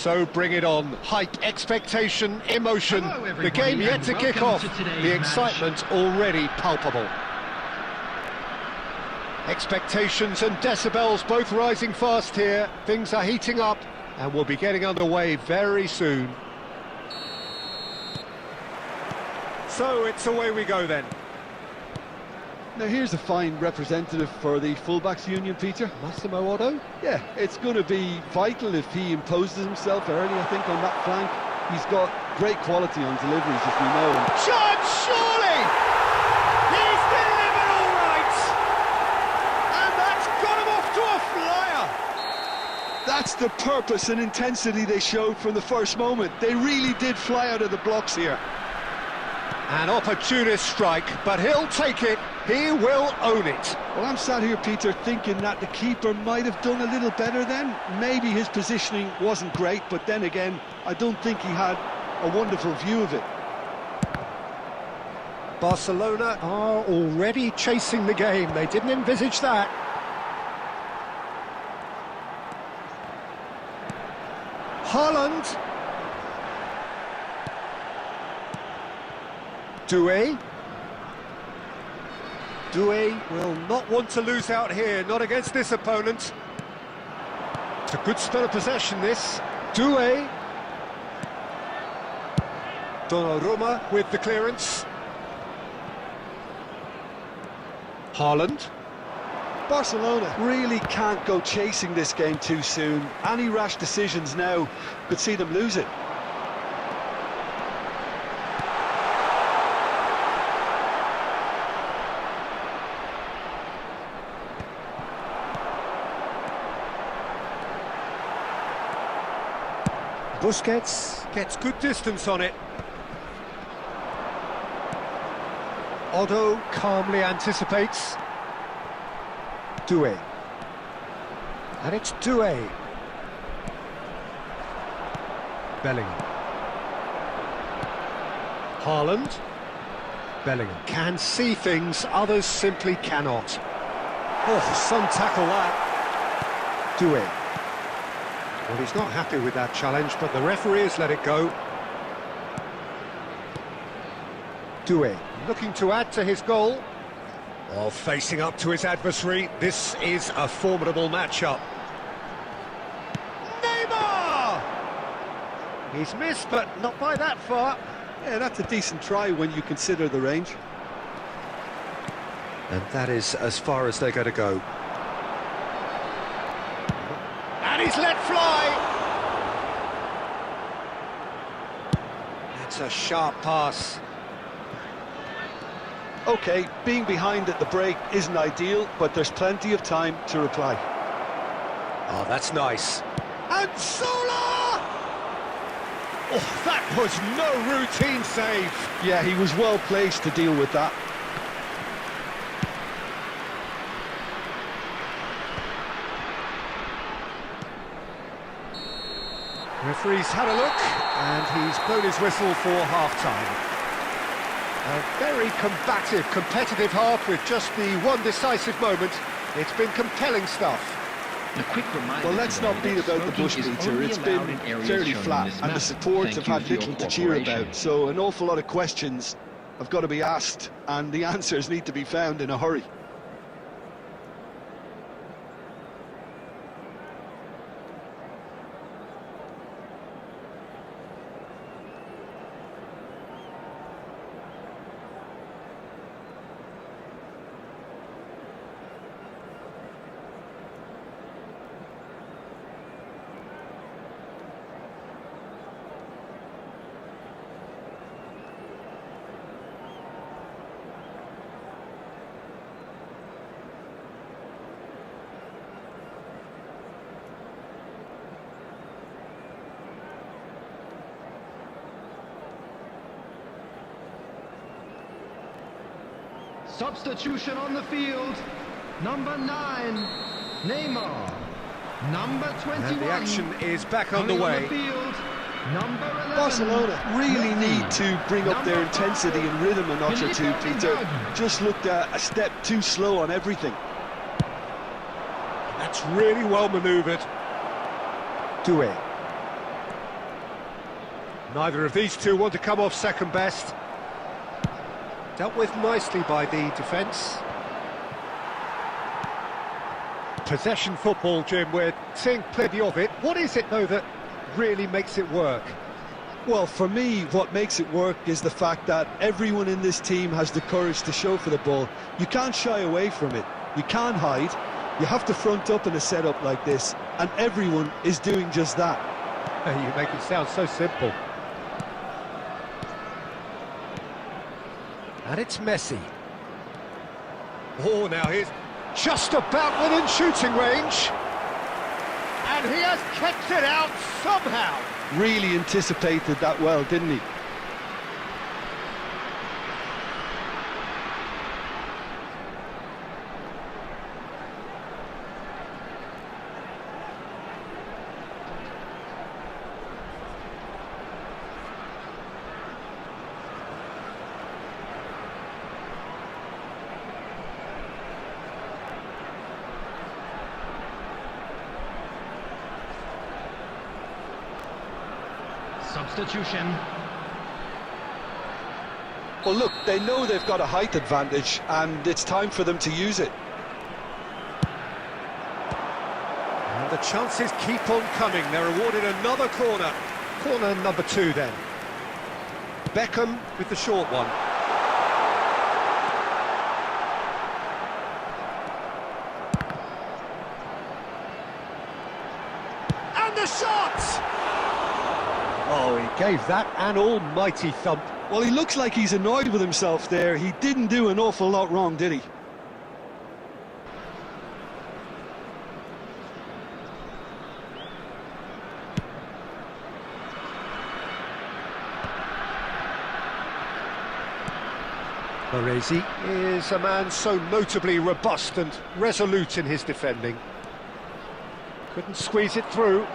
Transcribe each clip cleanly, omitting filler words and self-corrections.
So bring it on. Height, expectation, emotion. The game yet to kick off. The excitement already palpable. Expectations and decibels both rising fast here. Things are heating up and we'll be getting underway very soon. So it's away we go then. Now here's a fine representative for the fullbacks union, Peter. Massimo Otto? Yeah, it's going to be vital if he imposes himself early, I think, on that flank. He's got great quality on deliveries, as we know. Chance, surely! He's delivered all right! And that's got him off to a flyer! That's the purpose and intensity they showed from the first moment. They really did fly out of the blocks here. An opportunist strike, but he'll take it. He will own it. Well, I'm sat here, Peter, thinking that the keeper might have done a little better then. Maybe his positioning wasn't great, but then again, I don't think he had a wonderful view of it. Barcelona are already chasing the game. They didn't envisage that. Haaland. Doué will not want to lose out here, not against this opponent. It's a good spell of possession, this. Doué. Donnarumma with the clearance. Haaland. Barcelona really can't go chasing this game too soon. Any rash decisions now could see them lose it. Busquets gets good distance on it. Otto calmly anticipates. Doué. And it's Doué. Bellingham. Haaland. Bellingham can see things others simply cannot. Oh, some tackle that. Doué. Well, he's not happy with that challenge, but the referee has let it go. Doué looking to add to his goal. While facing up to his adversary, this is a formidable matchup. Neymar! He's missed, but not by that far. Yeah, that's a decent try when you consider the range. And that is as far as they're going to go. And he's let fly! That's a sharp pass. OK, being behind at the break isn't ideal, but there's plenty of time to reply. Oh, that's nice. And Sola! Oh, that was no routine save. Yeah, he was well placed to deal with that. Referee's had a look, and he's blown his whistle for half-time. A very combative, competitive half with just the one decisive moment. It's been compelling stuff. A quick reminder. Well, let's not beat about the bush, Peter. It's been fairly flat, and the supports have had little to cheer about. So an awful lot of questions have got to be asked, and the answers need to be found in a hurry. Substitution on the field. Number 9, Neymar. Number 21. And the action is back on the way. Number 11. Barcelona really need to bring up their intensity and rhythm a notch or two, Peter. Just looked a step too slow on everything. That's really well manoeuvred. Doué. Neither of these two want to come off second best. Dealt with nicely by the defence. Possession football, Jim, we're seeing plenty of it. What is it, though, that really makes it work? Well, for me, what makes it work is the fact that everyone in this team has the courage to show for the ball. You can't shy away from it. You can't hide. You have to front up in a setup like this, and everyone is doing just that. You make it sound so simple. And it's Messi. Oh, now here's just about within shooting range. And he has kept it out somehow. Really anticipated that well, didn't he? Substitution. Well, look, they know they've got a height advantage, and it's time for them to use it. And the chances keep on coming. They're awarded another corner. Corner number 2 then. Beckham with the short one. And the shot! Oh, he gave that an almighty thump. Well, he looks like he's annoyed with himself there. He didn't do an awful lot wrong, did he? Baresi is a man so notably robust and resolute in his defending. Couldn't squeeze it through.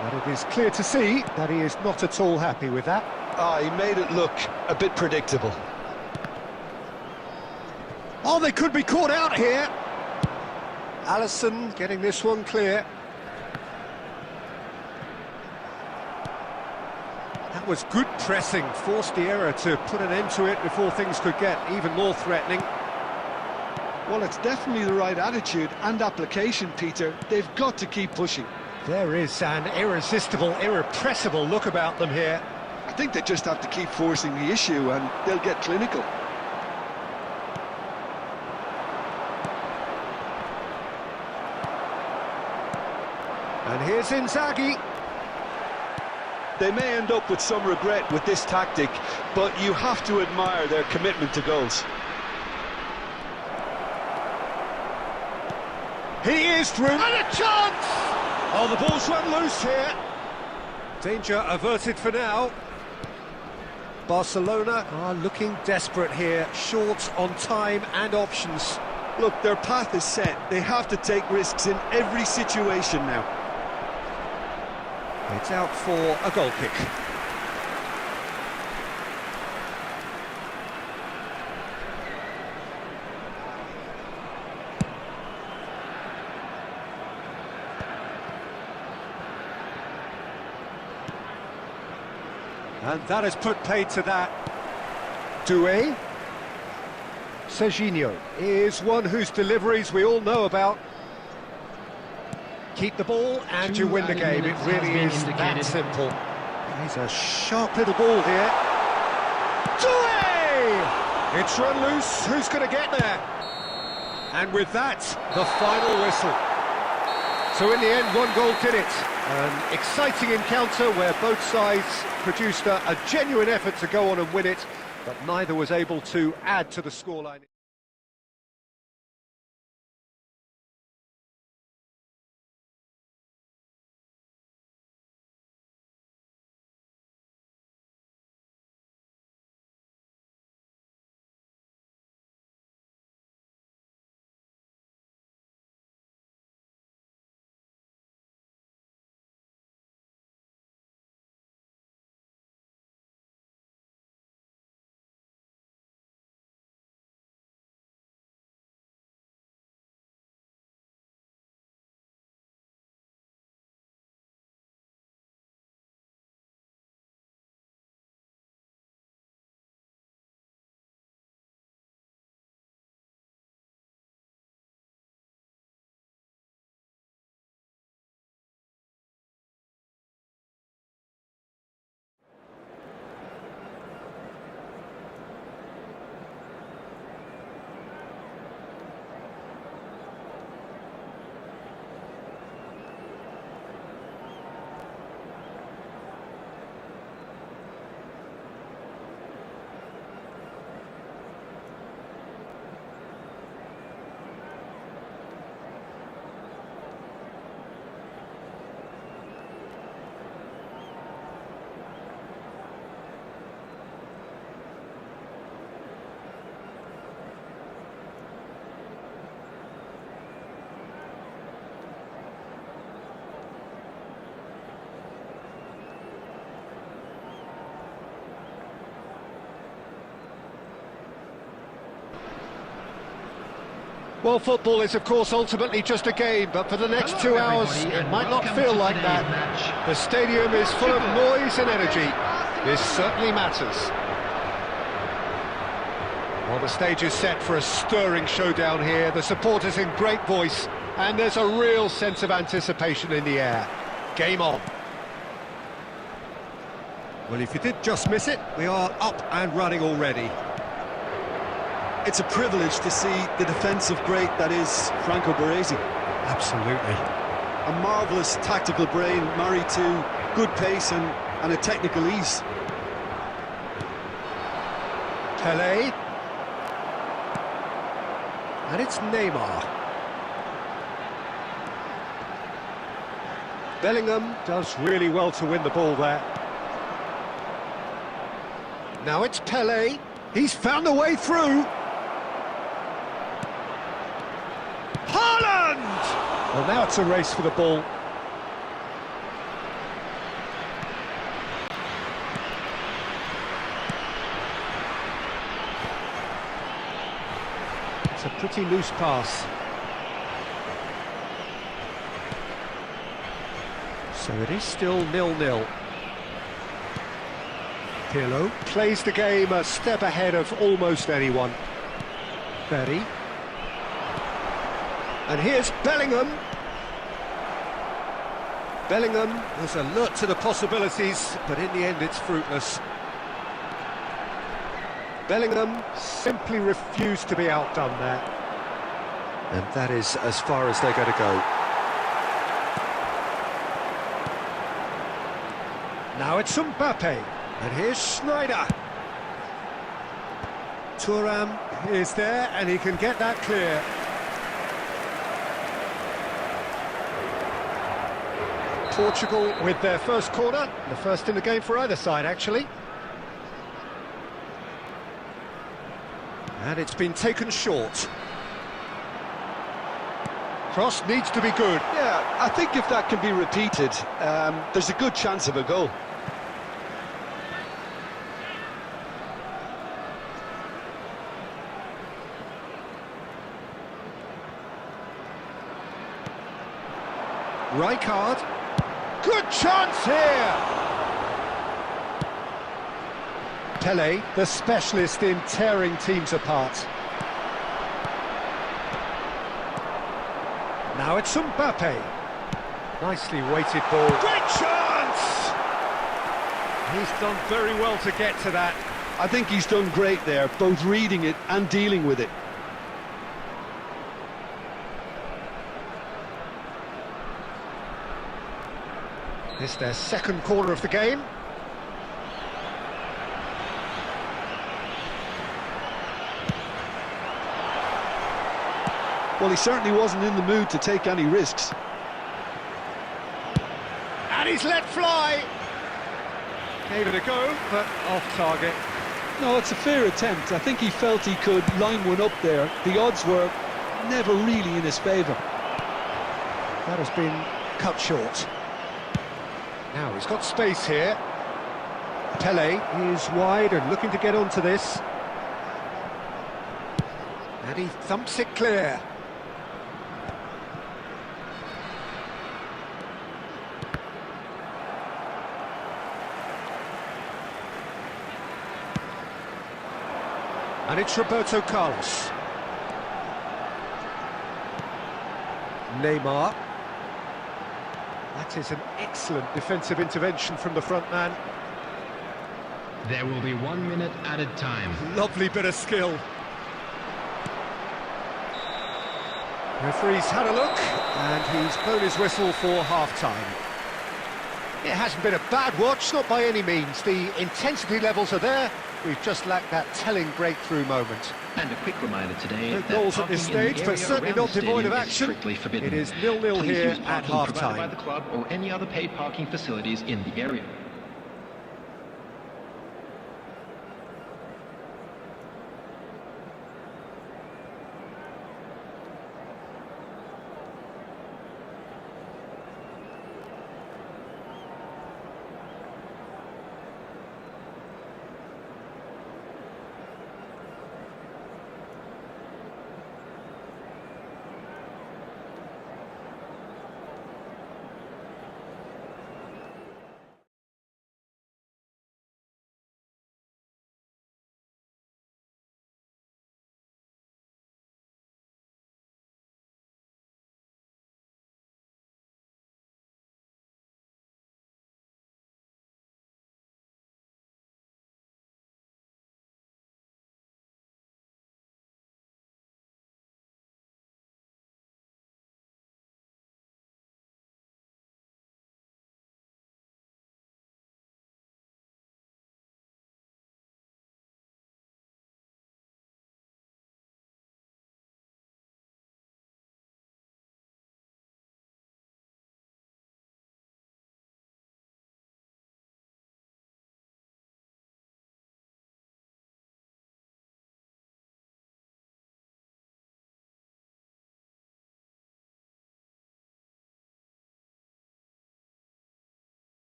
But it is clear to see that he is not at all happy with that. He made it look a bit predictable. Oh, they could be caught out here. Alisson getting this one clear. That was good pressing, forced the error to put an end to it before things could get even more threatening. Well, it's definitely the right attitude and application, Peter. They've got to keep pushing. There is an irresistible, irrepressible look about them here. I think they just have to keep forcing the issue and they'll get clinical. And here's Inzaghi. They may end up with some regret with this tactic, but you have to admire their commitment to goals. He is through. And a chance! Oh, the ball's run loose here. Danger averted for now. Barcelona are looking desperate here, short on time and options. Look, their path is set. They have to take risks in every situation now. It's out for a goal kick. And that has put paid to that. Doué. Serginho is one whose deliveries we all know about. Keep the ball and you win the game. It really is that simple. He's a sharp little ball here. Doué! It's run loose. Who's going to get there? And with that, the final whistle. So in the end, one goal did it. An exciting encounter where both sides produced a genuine effort to go on and win it, but neither was able to add to the scoreline. Well, football is, of course, ultimately just a game, but for the next 2 hours, it might not feel like that. The stadium is full of noise and energy. This certainly matters. Well, the stage is set for a stirring showdown here. The supporters in great voice, and there's a real sense of anticipation in the air. Game on. Well, if you did just miss it, we are up and running already. It's a privilege to see the defensive great that is Franco Baresi. Absolutely. A marvellous tactical brain married to good pace and a technical ease. Pelé. And it's Neymar. Bellingham does really well to win the ball there. Now it's Pelé. He's found a way through. Haaland! Well, now it's a race for the ball. It's a pretty loose pass. So it is still 0-0. Capello plays the game a step ahead of almost anyone. Berry. And here's Bellingham. Bellingham was alert to the possibilities, but in the end it's fruitless. Bellingham simply refused to be outdone there. And that is as far as they're going to go. Now it's Mbappe. And here's Schneider. Thuram is there, and he can get that clear. Portugal with their first corner, the first in the game for either side, actually. And it's been taken short. Cross needs to be good. Yeah, I think if that can be repeated, there's a good chance of a goal. Rijkaard. Good chance here! Pelé, the specialist in tearing teams apart. Now it's Mbappe. Nicely weighted ball. Great chance! He's done very well to get to that. I think he's done great there, both reading it and dealing with it. This is their second corner of the game. Well, he certainly wasn't in the mood to take any risks. And he's let fly. Gave it a go, but off target. No, it's a fair attempt. I think he felt he could line one up there. The odds were never really in his favour. That has been cut short. Now he's got space here. Pelé is wide and looking to get onto this. And he thumps it clear. And it's Roberto Carlos. Neymar. That is an excellent defensive intervention from the front man. There will be 1 minute added time. Lovely bit of skill. Referee's had a look, and he's blown his whistle for half-time. It hasn't been a bad watch, not by any means. The intensity levels are there. We've just lacked that telling breakthrough moment. And a quick reminder today No that goals at this parking in the stage, but area certainly around not the devoid of stadium is action. strictly forbidden. It is 0-0 Please here use at parking provided by half-time. the club or any other paid parking facilities in the area.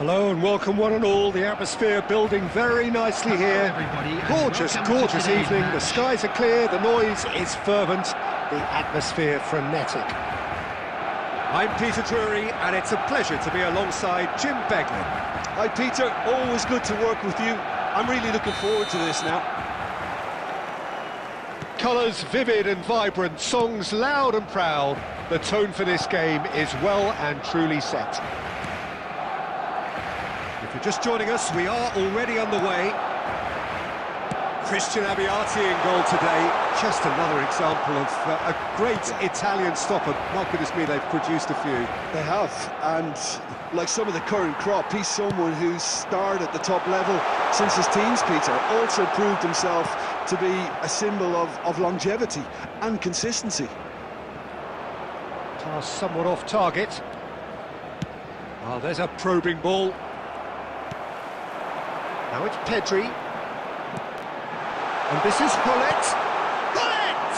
Hello and welcome one and all. The atmosphere building very nicely here. everybody, and Gorgeous, welcome to gorgeous today's evening. The match. skies are clear, the noise is fervent, the atmosphere frenetic. I'm Peter Drury and it's a pleasure to be alongside Jim Beglin. Hi Peter, always good to work with you. I'm really looking forward to this now. Colours vivid and vibrant, songs loud and proud. The tone for this game is well and truly set. If you're just joining us, we are already underway. Christian Abbiati in goal today. Just another example of a great Italian stopper. My goodness me, they've produced a few. They have, and like some of the current crop, he's someone who's starred at the top level since his teens, Peter. Also proved himself to be a symbol of longevity and consistency. Pass somewhat off target. Oh, there's a probing ball. Now it's Pedri. And this is Hullet. Hullet!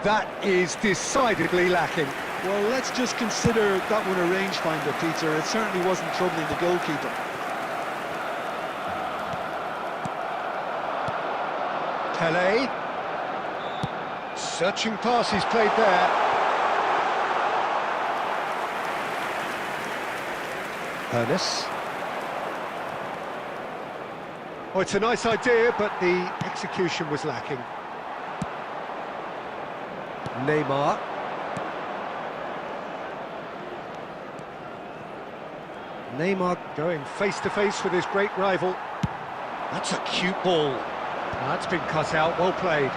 That is decidedly lacking. Well, let's just consider that one a rangefinder, Peter. It certainly wasn't troubling the goalkeeper. Pele. Searching pass he's played there. Ernest. Oh, it's a nice idea, but the execution was lacking. Neymar. Neymar going face-to-face with his great rival. That's a cute ball. That's been cut out, well played.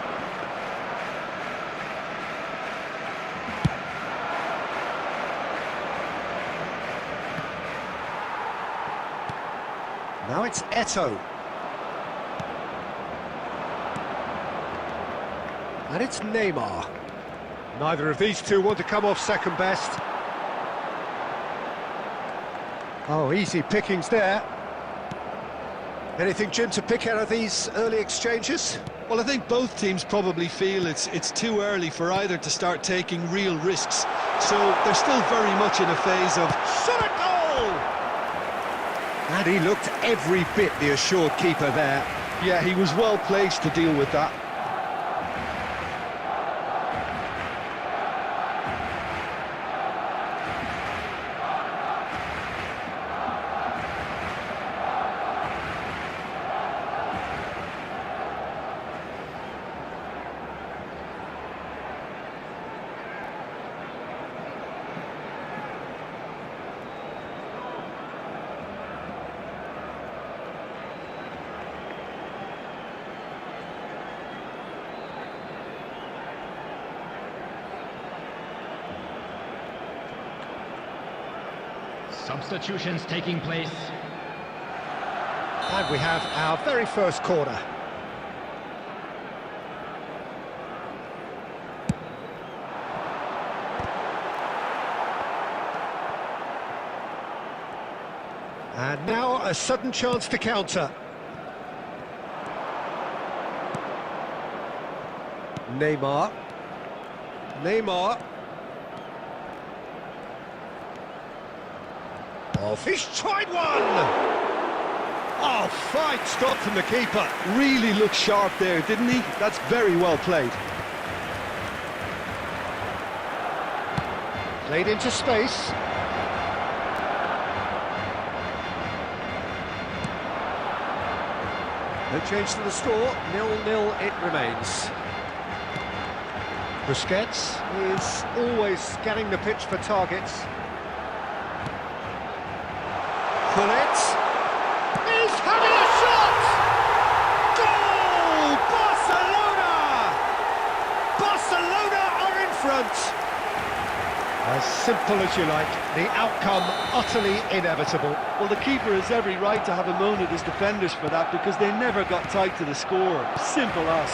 Now it's Eto'o. And it's Neymar. Neither of these two want to come off second best. Oh, easy pickings there. Anything, Jim, to pick out of these early exchanges? Well, I think both teams probably feel it's too early for either to start taking real risks. So they're still very much in a phase of shot at goal! And he looked every bit the assured keeper there. Yeah, he was well placed to deal with that. Substitutions taking place. And we have our very first corner. And now a sudden chance to counter. Neymar. Neymar. Off, he's tried one! Oh, fine stop from the keeper. Really looked sharp there, didn't he? That's very well played. Played into space. No change to the score, 0-0 it remains. Busquets is always scanning the pitch for targets. Hullet. He's having a shot! Goal! Barcelona! Barcelona are in front! As simple as you like, the outcome utterly inevitable. Well, the keeper has every right to have a moan at his defenders for that because they never got tight to the score. Simple as.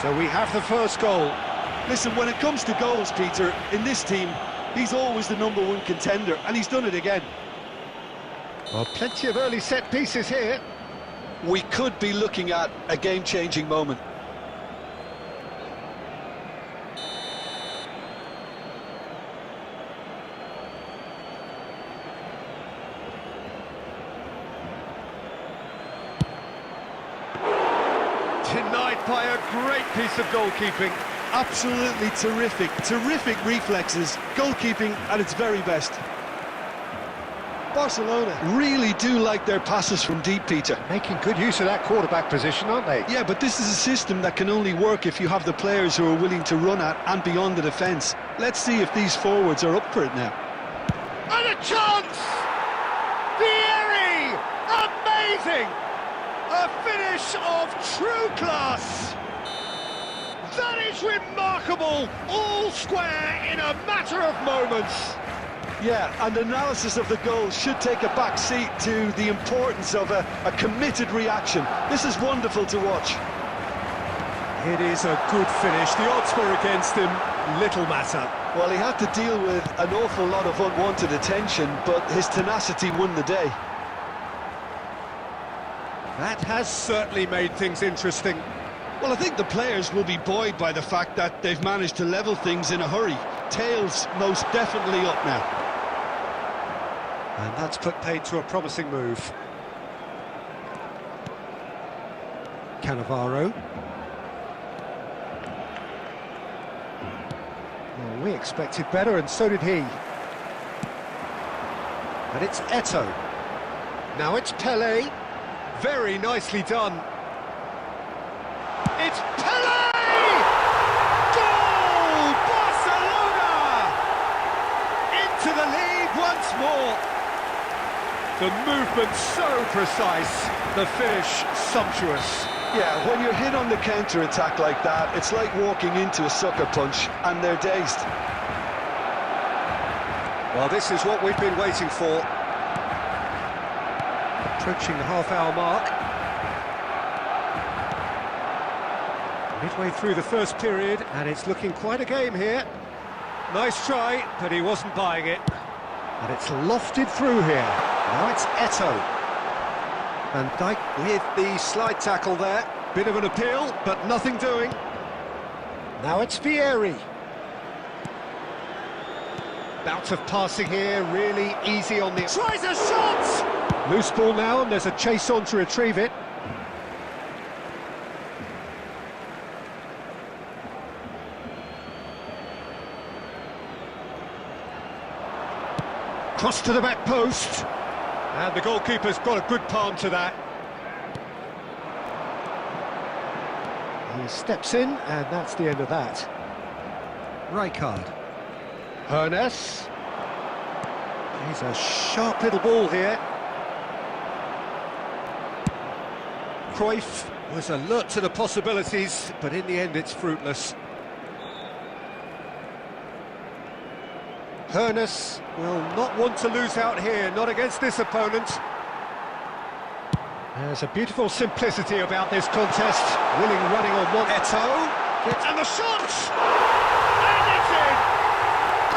So we have the first goal. Listen, when it comes to goals, Peter, in this team, he's always the #1 contender, and he's done it again. Well, plenty of early set pieces here. We could be looking at a game-changing moment. Denied by a great piece of goalkeeping. Absolutely terrific, terrific reflexes, goalkeeping at its very best. Barcelona really do like their passes from deep, Peter. Making good use of that quarterback position, aren't they? Yeah, but this is a system that can only work if you have the players who are willing to run at and beyond the defence. Let's see if these forwards are up for it now. And a chance! Vieri! Amazing! A finish of true class! That is remarkable! All square in a matter of moments! Yeah, and analysis of the goal should take a back seat to the importance of a committed reaction. This is wonderful to watch. It is a good finish. The odds were against him. Little matter. Well, he had to deal with an awful lot of unwanted attention, but his tenacity won the day. That has certainly made things interesting. Well, I think the players will be buoyed by the fact that they've managed to level things in a hurry. Tails most definitely up now. And that's put paid to a promising move. Cannavaro. Well, we expected better, and so did he. And it's Eto'o. Now it's Pelé. Very nicely done. It's Pelé! Goal! Barcelona! Into the lead once more. The movement so precise, the finish sumptuous. Yeah, when you're hit on the counter-attack like that, it's like walking into a sucker punch, and they're dazed. Well, this is what we've been waiting for. Approaching the half-hour mark. Midway through the first period, and it's looking quite a game here. Nice try, but he wasn't buying it. And it's lofted through here. Now it's Eto'o. Van Dijk with the slide tackle there. Bit of an appeal, but nothing doing. Now it's Vieri. Bout of passing here, really easy on the... Tries a shot! Loose ball now, and there's a chase on to retrieve it. Cross to the back post. And the goalkeeper's got a good palm to that. He steps in, and that's the end of that. Rijkaard. Hernes. He's a sharp little ball here. Cruyff was alert to the possibilities, but in the end it's fruitless. Hernes will not want to lose out here, not against this opponent. There's a beautiful simplicity about this contest. Willing running on one. Eto'o. And the shot! And it's in!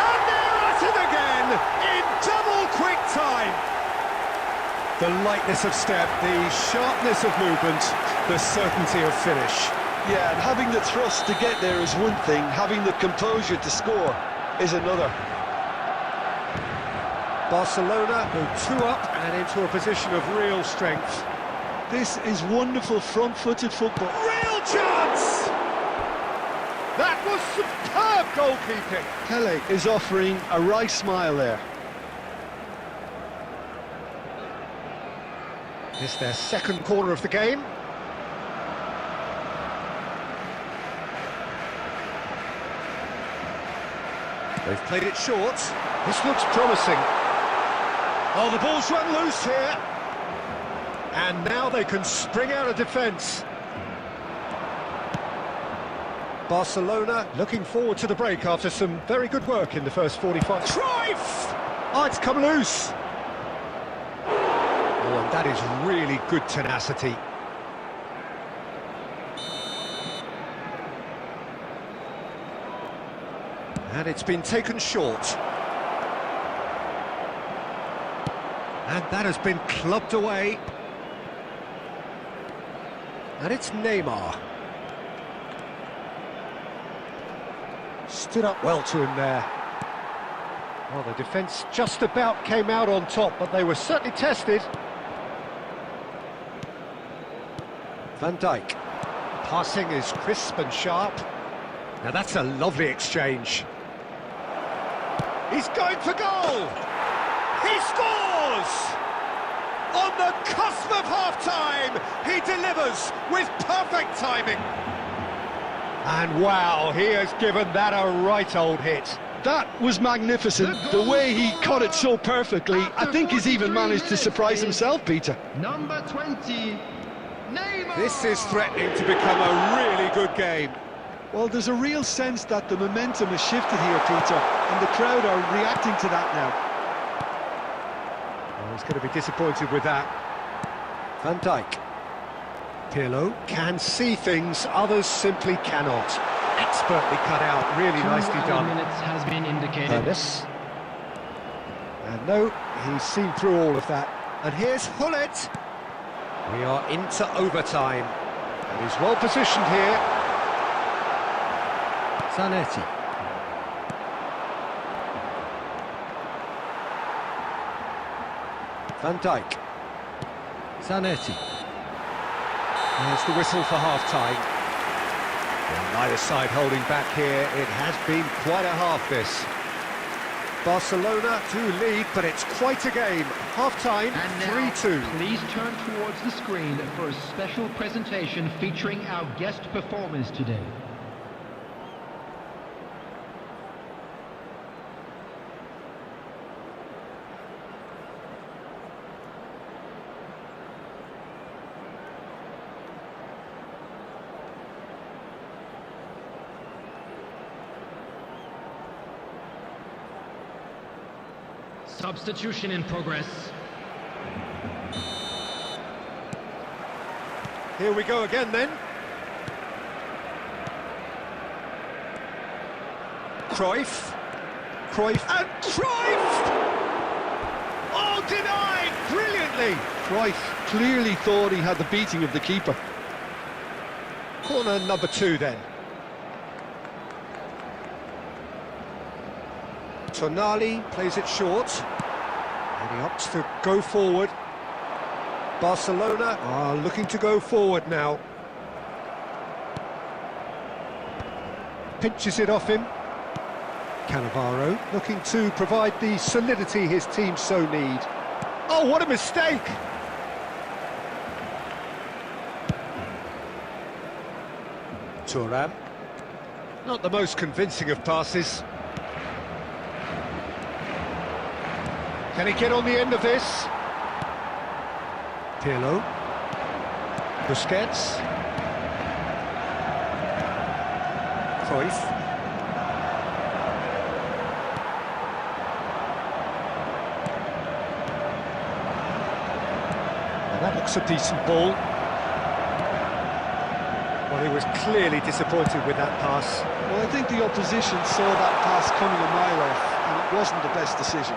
And they're at it again, in double quick time! The lightness of step, the sharpness of movement, the certainty of finish. Yeah, and having the thrust to get there is one thing, having the composure to score is another. Barcelona go 2 up and into a position of real strength. This is wonderful front-footed football. Real chance! That was superb goalkeeping. Pelé is offering a wry smile there. It's their second corner of the game. They've played it short. This looks promising. Oh, the ball's run loose here. And now they can spring out of defence. Barcelona looking forward to the break after some very good work in the first 45. Cruyff! Oh, it's come loose. Oh, and that is really good tenacity. And it's been taken short. And that has been clubbed away. And it's Neymar. Stood up well to him there. Well, the defence just about came out on top, but they were certainly tested. Van Dijk. Passing is crisp and sharp. Now that's a lovely exchange. He's going for goal! He scores! On the cusp of half-time, he delivers with perfect timing. And wow, he has given that a right old hit. That was magnificent. The way he caught it so perfectly. I think he's even managed to surprise himself, Peter. Number 20, Neymar. This is threatening to become a really good game. Well, there's a real sense that the momentum has shifted here, Peter, and the crowd are reacting to that now. Oh, he's going to be disappointed with that. Van Dijk. Capello can see things others simply cannot. Expertly cut out, really nicely done. 2 minutes has been indicated. And no, he's seen through all of that. And here's Hullet. We are into overtime. And he's well positioned here. Zanetti. Van Dijk. Zanetti. There's the whistle for half-time. Well, neither side holding back here. It has been quite a half, this. Barcelona to lead, but it's quite a game. Half-time, And now, 3-2. please turn towards the screen for a special presentation featuring our guest performers today. Substitution in progress. Here we go again then. Cruyff. And Cruyff! Oh, denied brilliantly! Cruyff clearly thought he had the beating of the keeper. Corner number 2 then. Tonali plays it short, and he opts to go forward. Barcelona are looking to go forward now. Pinches it off him. Cannavaro looking to provide the solidity his team so need. Oh, what a mistake! Thuram. Not the most convincing of passes. Can he get on the end of this? Pirlo. Busquets. Cruyff. And that looks a decent ball. Well, he was clearly disappointed with that pass. Well, I think the opposition saw that pass coming a mile off, and it wasn't the best decision.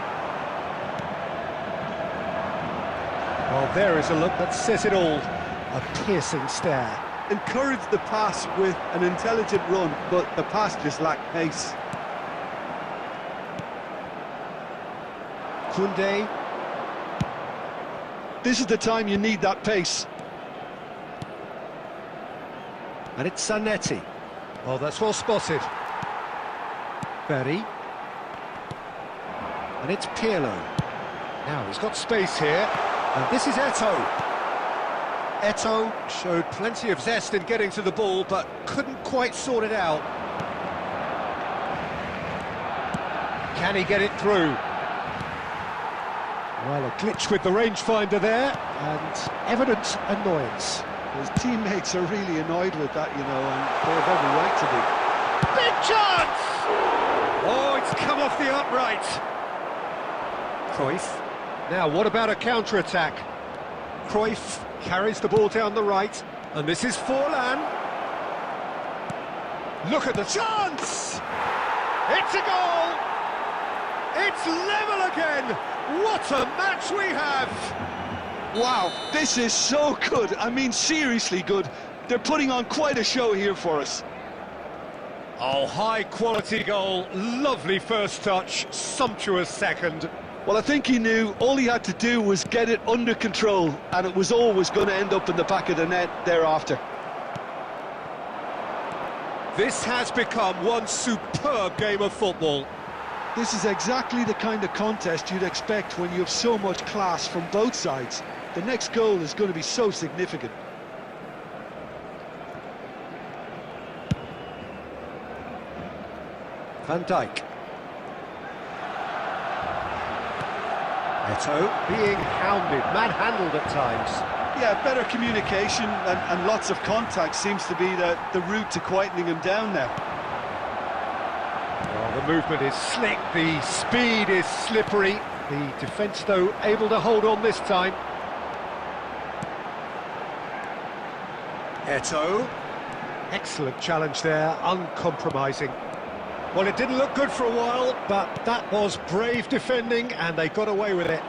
Well, there is a look that says it all. A piercing stare. Encouraged the pass with an intelligent run, but the pass just lacked pace. Koundé. This is the time you need that pace. And it's Zanetti. Oh, that's well spotted. Berry. And it's Pirlo. Now, he's got space here. And this is Eto'o. Eto'o showed plenty of zest in getting to the ball, but couldn't quite sort it out. Can he get it through? Well, a glitch with the rangefinder there, and evident annoyance. His teammates are really annoyed with that, you know, and they have every right to be. Big chance! Oh, it's come off the upright. Cruyff. Now, what about a counter-attack? Cruyff carries the ball down the right, and this is Forlan. Look at the chance! It's a goal! It's level again! What a match we have! Wow, this is so good. I mean, seriously good. They're putting on quite a show here for us. Oh, high-quality goal, lovely first touch, sumptuous second. Well, I think he knew all he had to do was get it under control, and it was always going to end up in the back of the net thereafter. This has become one superb game of football. This is exactly the kind of contest you'd expect when you have so much class from both sides. The next goal is going to be so significant. Van Dijk. Eto'o being hounded, manhandled at times. Yeah, better communication and lots of contact seems to be the route to quietening him down now. Well, the movement is slick, the speed is slippery. The defence, though, able to hold on this time. Eto'o. Excellent challenge there, uncompromising. Well, it didn't look good for a while, but that was brave defending, and they got away with it.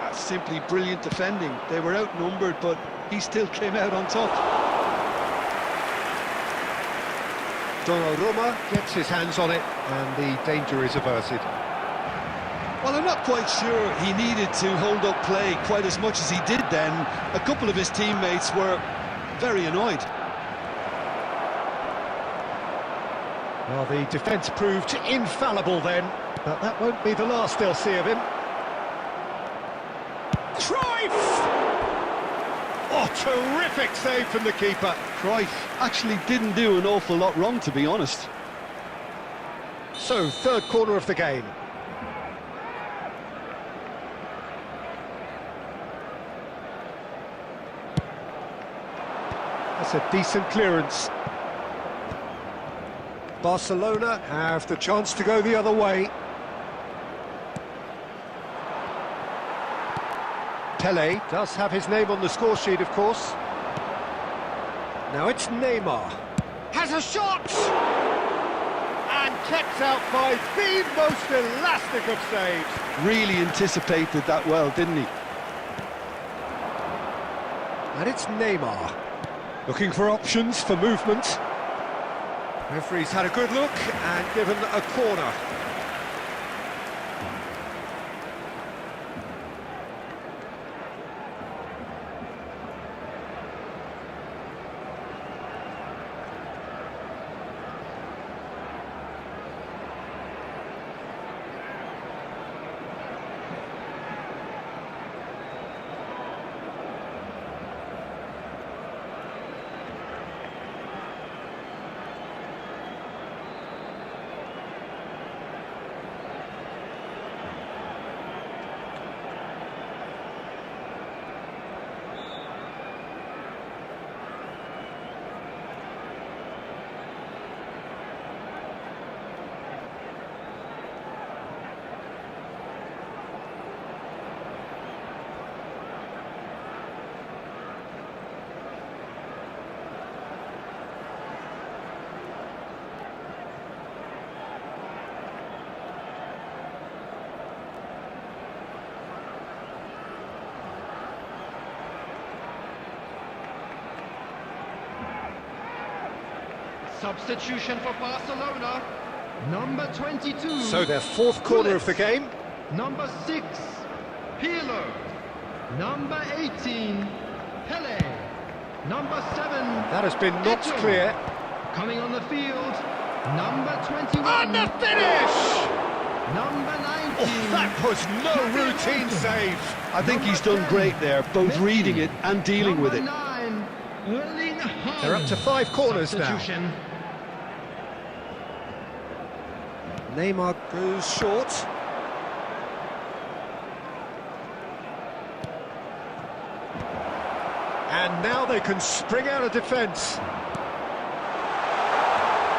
That's simply brilliant defending. They were outnumbered, but he still came out on top. Donnarumma gets his hands on it, and the danger is averted. Well, I'm not quite sure he needed to hold up play quite as much as he did then. A couple of his teammates were very annoyed. Well, the defence proved infallible then, but that won't be the last they'll see of him. Cruyff! Oh, terrific save from the keeper. Cruyff actually didn't do an awful lot wrong, to be honest. So, third corner of the game. That's a decent clearance. Barcelona have the chance to go the other way. Pele does have his name on the score sheet, of course. Now it's Neymar. Has a shot! And kept out by the most elastic of saves. Really anticipated that well, didn't he? And it's Neymar. Looking for options for movement. Referee's had a good look and given a corner. Substitution for Barcelona. Number 22. So their fourth corner of the game. Number 6, Pirlo. Number 18, Pele. Number 7. That has been knocked Eto'o. clear. Coming on the field, number 21. And the finish! Number 19. Oh, that was no routine save. I think he's done great there, both reading it and dealing with it. Number 9, Erling Haaland. They're up to 5 corners now. Substitution. Neymar goes short. And now they can spring out of defence.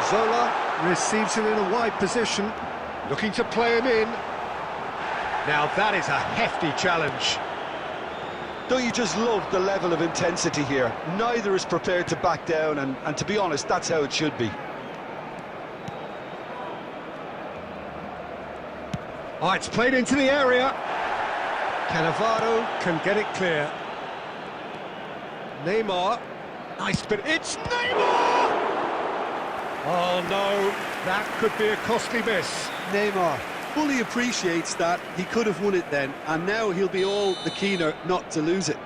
Zola receives him in a wide position, looking to play him in. Now that is a hefty challenge. Don't you just love the level of intensity here? Neither is prepared to back down, and to be honest, that's how it should be. Oh, it's played into the area. Cannavaro can get it clear. Neymar. Nice bit. It's Neymar! Oh, no. That could be a costly miss. Neymar fully appreciates that he could have won it then, and now he'll be all the keener not to lose it.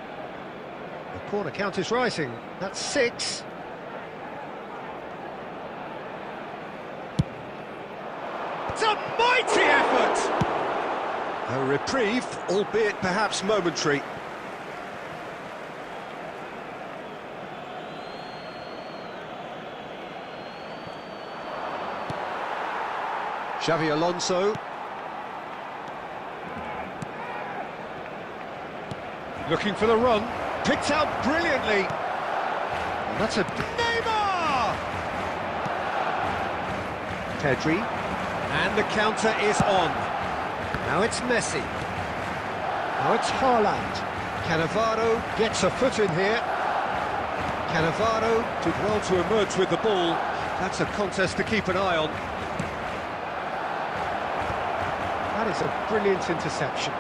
The corner count is rising. That's 6. It's a mighty effort! A reprieve, albeit perhaps momentary. Xavi Alonso. Looking for the run. Picked out brilliantly. And that's a... Neymar! Pedri. And the counter is on. Now it's Messi. Now it's Haaland. Cannavaro gets a foot in here. Cannavaro did well to emerge with the ball. That's a contest to keep an eye on. That is a brilliant interception.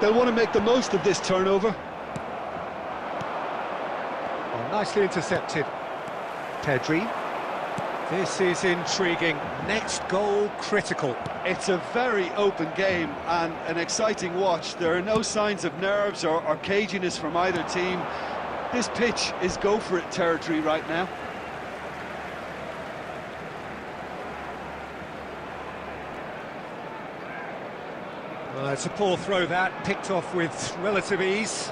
They'll want to make the most of this turnover. Oh, nicely intercepted. Pedri. This is intriguing. Next goal critical. It's a very open game and an exciting watch. There are no signs of nerves or caginess from either team. This pitch is go-for-it territory right now. Well, it's a poor throw that, picked off with relative ease.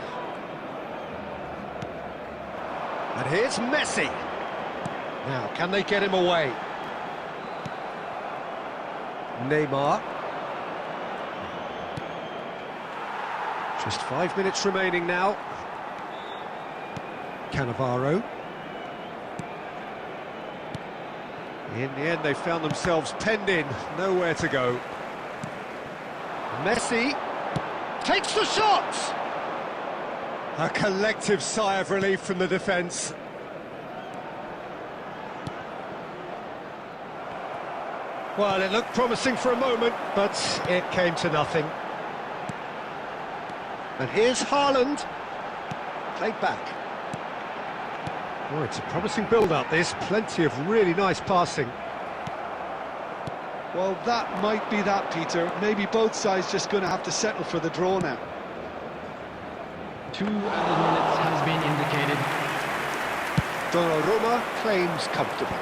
And here's Messi. Now, can they get him away? Neymar. Just 5 minutes remaining now. Cannavaro. In the end, they found themselves penned in, nowhere to go. Messi takes the shot! A collective sigh of relief from the defence. Well, it looked promising for a moment, but it came to nothing. And here's Haaland. Played back. Oh, it's a promising build-up, this. Plenty of really nice passing. Well, that might be that, Peter. Maybe both sides just going to have to settle for the draw now. 2 added minutes has been indicated. Donnarumma claims comfortable.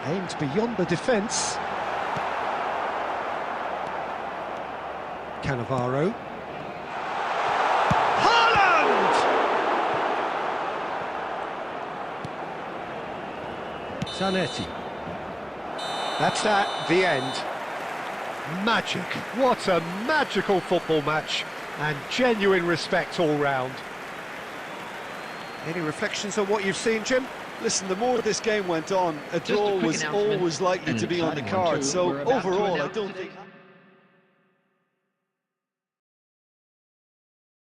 Aimed beyond the defence. Cannavaro. Haaland! Zanetti. That's that, the end. Magic. What a magical football match. And genuine respect all round. Any reflections on what you've seen, Jim? Listen, the more this game went on, a draw was always likely to be on the card. So overall, I don't think...